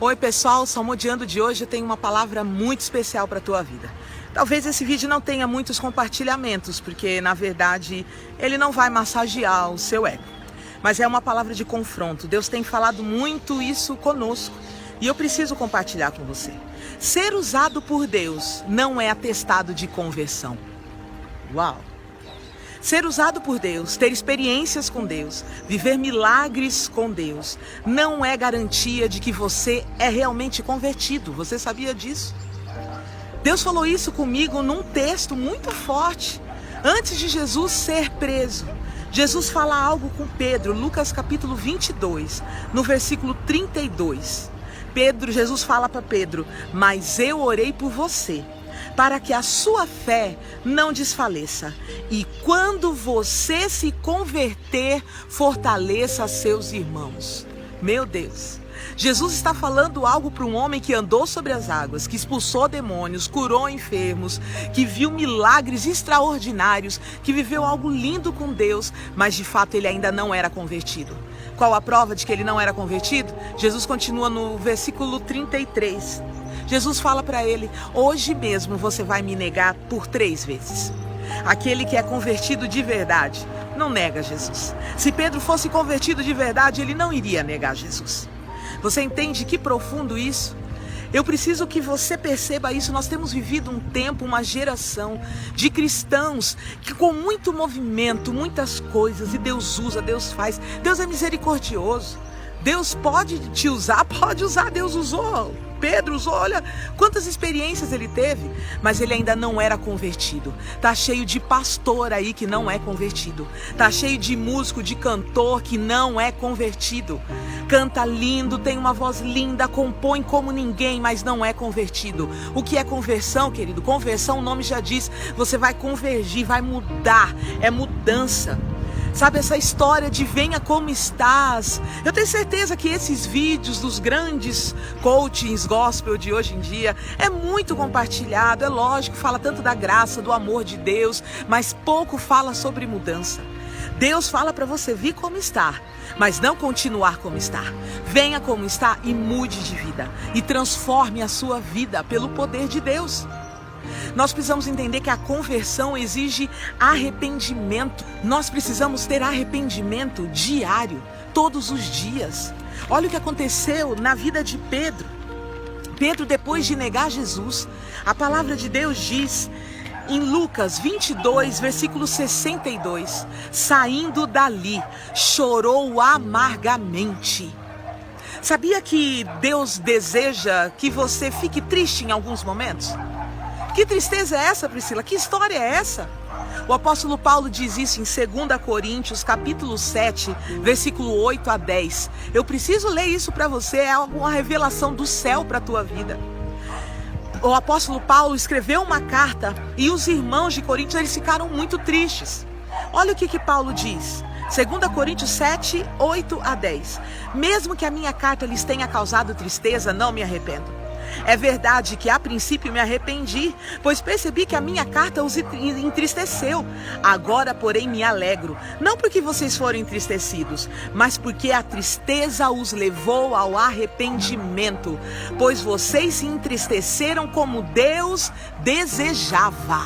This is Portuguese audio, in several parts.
Oi pessoal, o Salmodiando de hoje tem uma palavra muito especial para a tua vida. Talvez esse vídeo não tenha muitos compartilhamentos, porque na verdade ele não vai massagear o seu ego. Mas é uma palavra de confronto. Deus tem falado muito isso conosco e eu preciso compartilhar com você. Ser usado por Deus não é atestado de conversão. Uau! Ser usado por Deus, ter experiências com Deus, viver milagres com Deus, não é garantia de que você é realmente convertido. Você sabia disso? Deus falou isso comigo num texto muito forte. Antes de Jesus ser preso, Jesus fala algo com Pedro, Lucas capítulo 22, no versículo 32. Jesus fala para Pedro: mas eu orei por você, para que a sua fé não desfaleça. E quando você se converter, fortaleça seus irmãos. Meu Deus! Jesus está falando algo para um homem que andou sobre as águas, que expulsou demônios, curou enfermos, que viu milagres extraordinários, que viveu algo lindo com Deus, mas de fato ele ainda não era convertido. Qual a prova de que ele não era convertido? Jesus continua no versículo 33. Jesus fala para ele: hoje mesmo você vai me negar por 3 vezes. Aquele que é convertido de verdade não nega Jesus. Se Pedro fosse convertido de verdade, ele não iria negar Jesus. Você entende que profundo isso? Eu preciso que você perceba isso. Nós temos vivido um tempo, uma geração de cristãos que com muito movimento, muitas coisas, e Deus usa, Deus faz, Deus é misericordioso. Deus pode te usar, pode usar. Deus usou Pedro, usou, olha quantas experiências ele teve, mas ele ainda não era convertido. Tá cheio de pastor aí que não é convertido. Tá cheio de músico, de cantor que não é convertido. Canta lindo, tem uma voz linda, compõe como ninguém, mas não é convertido. O que é conversão, querido? Conversão, o nome já diz, você vai convergir, vai mudar, é mudança. Sabe, essa história de venha como estás. Eu tenho certeza que esses vídeos dos grandes coachings gospel de hoje em dia é muito compartilhado. É lógico, fala tanto da graça, do amor de Deus, mas pouco fala sobre mudança. Deus fala para você vir como está, mas não continuar como está. Venha como está e mude de vida. E transforme a sua vida pelo poder de Deus. Nós precisamos entender que a conversão exige arrependimento. Nós precisamos ter arrependimento diário, todos os dias. Olha o que aconteceu na vida de Pedro. Pedro, depois de negar Jesus, a palavra de Deus diz em Lucas 22, versículo 62, saindo dali, chorou amargamente. Sabia que Deus deseja que você fique triste em alguns momentos? Que tristeza é essa, Priscila? Que história é essa? O apóstolo Paulo diz isso em 2 Coríntios, capítulo 7, versículo 8 a 10. Eu preciso ler isso para você, é uma revelação do céu para a tua vida. O apóstolo Paulo escreveu uma carta e os irmãos de Coríntios, eles ficaram muito tristes. Olha o que Paulo diz. 2 Coríntios 7, 8 a 10. Mesmo que a minha carta lhes tenha causado tristeza, não me arrependo. É verdade que a princípio me arrependi, pois percebi que a minha carta os entristeceu. Agora, porém, me alegro, não porque vocês foram entristecidos, mas porque a tristeza os levou ao arrependimento, pois vocês se entristeceram como Deus desejava.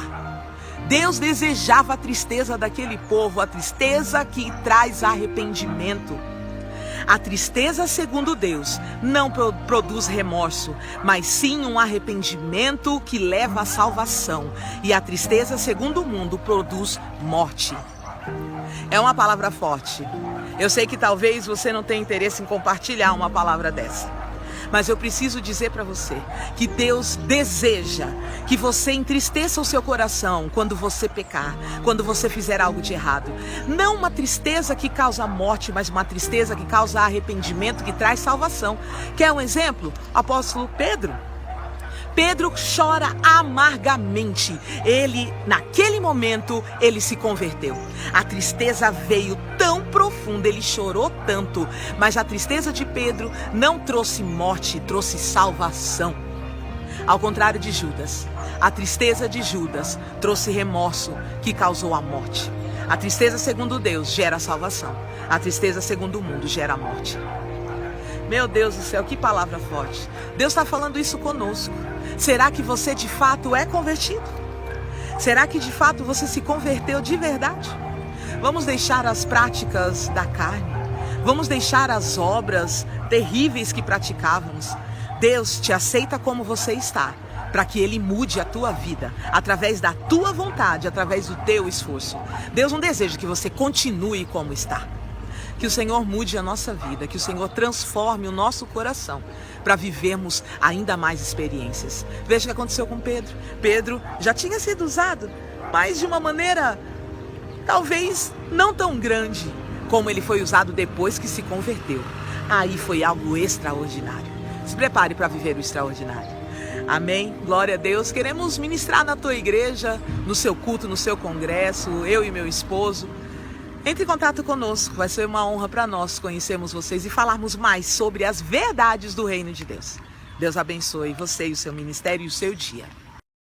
Deus desejava a tristeza daquele povo, a tristeza que traz arrependimento. A tristeza, segundo Deus, não produz remorso, mas sim um arrependimento que leva à salvação. E a tristeza, segundo o mundo, produz morte. É uma palavra forte. Eu sei que talvez você não tenha interesse em compartilhar uma palavra dessa. Mas eu preciso dizer para você que Deus deseja que você entristeça o seu coração quando você pecar, quando você fizer algo de errado. Não uma tristeza que causa morte, mas uma tristeza que causa arrependimento, que traz salvação. Quer um exemplo? Apóstolo Pedro. Pedro chora amargamente. Naquele momento, ele se converteu. A tristeza veio tão profunda, ele chorou tanto, mas a tristeza de Pedro não trouxe morte, trouxe salvação. Ao contrário de Judas, a tristeza de Judas trouxe remorso que causou a morte. A tristeza segundo Deus gera salvação. A tristeza segundo o mundo gera morte. Meu Deus do céu, que palavra forte. Deus está falando isso conosco. Será que você de fato é convertido? Será que de fato você se converteu de verdade? Vamos deixar as práticas da carne. Vamos deixar as obras terríveis que praticávamos. Deus te aceita como você está, para que Ele mude a tua vida, através da tua vontade, através do teu esforço. Deus não deseja que você continue como está. Que o Senhor mude a nossa vida, que o Senhor transforme o nosso coração, para vivermos ainda mais experiências. Veja o que aconteceu com Pedro. Pedro já tinha sido usado, mas de uma maneira talvez não tão grande como ele foi usado depois que se converteu. Aí foi algo extraordinário. Se prepare para viver o extraordinário. Amém? Glória a Deus. Queremos ministrar na tua igreja, no seu culto, no seu congresso, eu e meu esposo. Entre em contato conosco, vai ser uma honra para nós conhecermos vocês e falarmos mais sobre as verdades do reino de Deus. Deus abençoe você e o seu ministério e o seu dia.